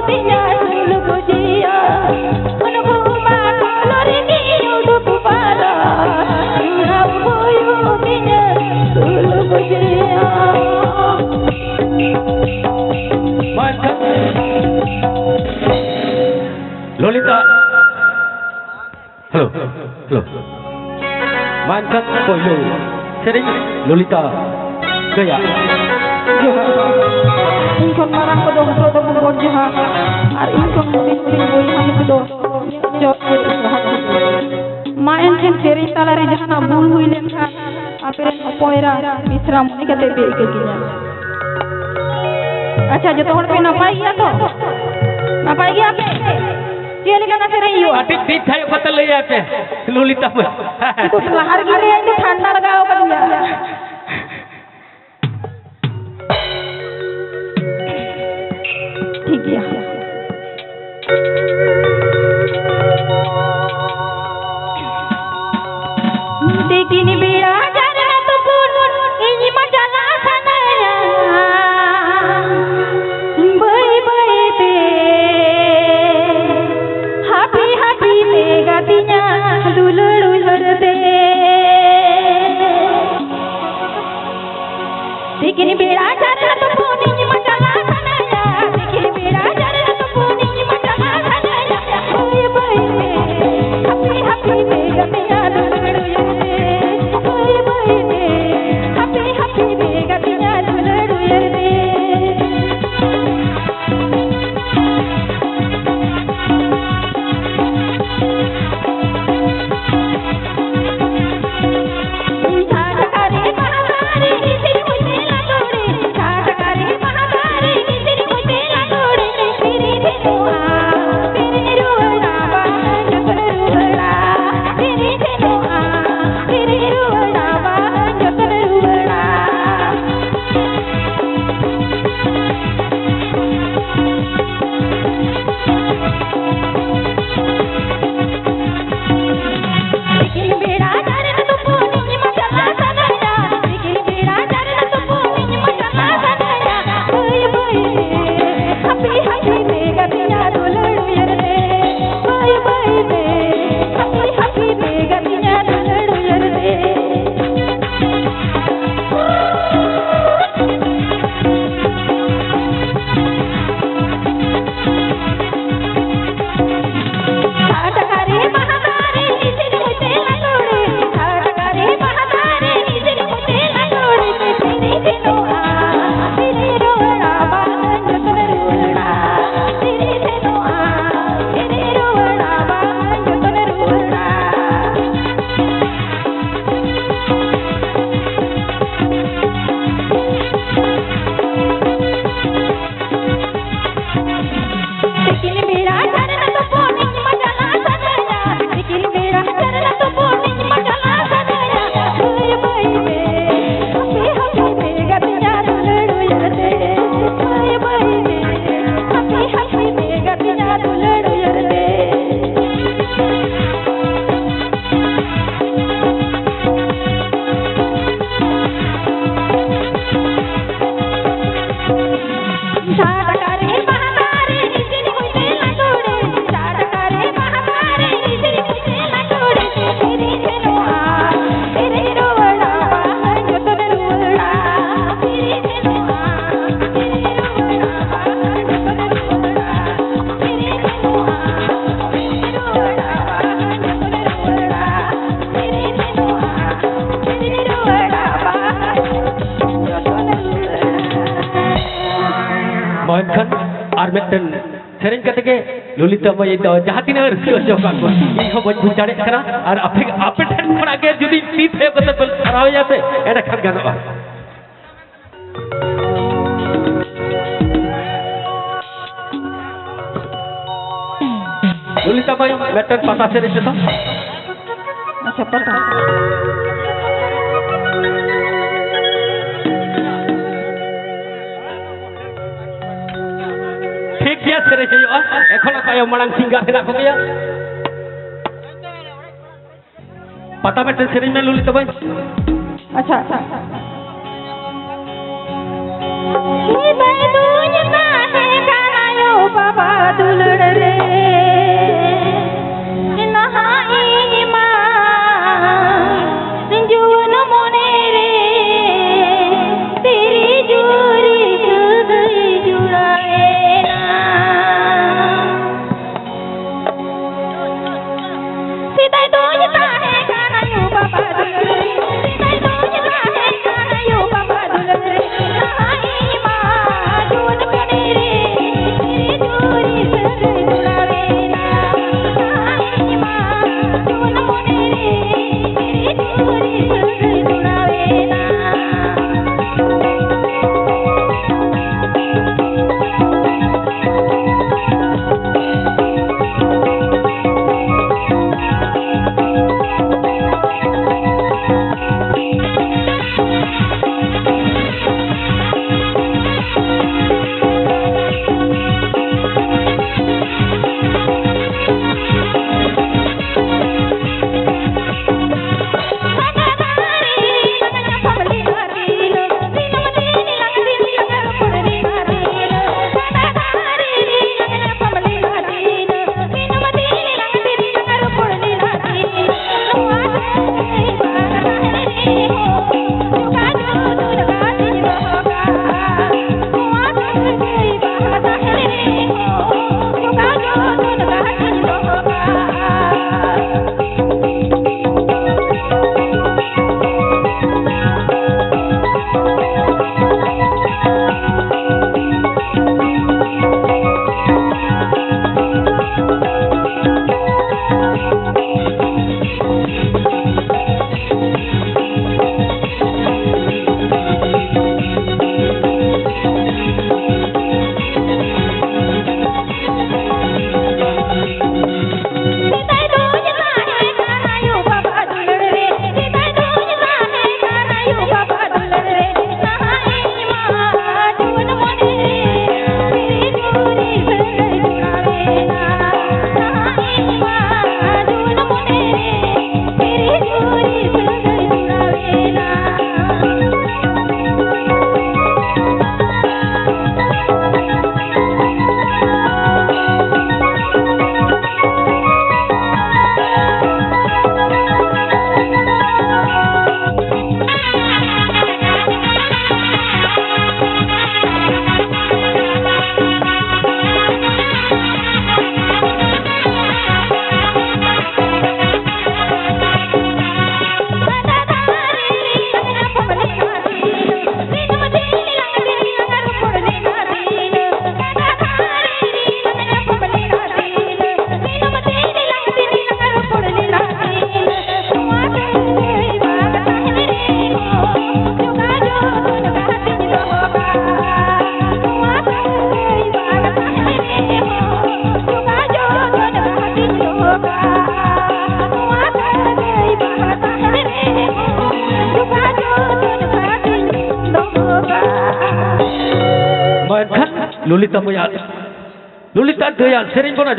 tinya dulu kujia menunggu maklor ini udah para hapuyu tinya dulu kujia mantap Lolita halo mantap koyo sering Lolita gaya ingkon marang ko dong so dong bon jaha ar ingkon muling boy han ko do jot main ken seri talare jahana bul huilen ka aperen poira bisram ni kate be keginya acha joto hor pe napai gya to napai gya pe dia ni kana seri yu adik dit thayo kata lay ache Lolita me itu lahar gile itu thanda lagao ka dia ठीक है देखिन बेड़ा जरा तो पुन इनी मजाला सनया बई बई ते हापी हापी ते गतिया दुलड़ दे देखिन बेड़ा जरा तो पुन इनी मजाला sering kata ke Lolita mai itu jahat ini harus jauh kan pun ini kau buat cari kerana ar apa dan pun agar jadi tit saya kata bel sarawak jate ada kan gana Lolita mai meter pasal seri itu macam apa Kia sere jayo ekhon kayo malang singgah hena ko kaya pata meten sere me Lolita bhai अच्छा ये बैदून का है गायो बाबा दुलड़ रे नहाई माँ जुवन मोने रे तेरी जोरी जुदाई जुड़ाए ना सीधा दोजता है गाना यो बाबा दुलड़ रे सीधा दोजता है गाना यो बाबा दुलड़ रे नहाई माँ जुवन मोने रे तेरी जोरी जुदाई जुड़ाए ना नहाई माँ जुवन मोने रे तेरी जोरी जुदाई जुड़ाए ना Lolita Daya sering pernah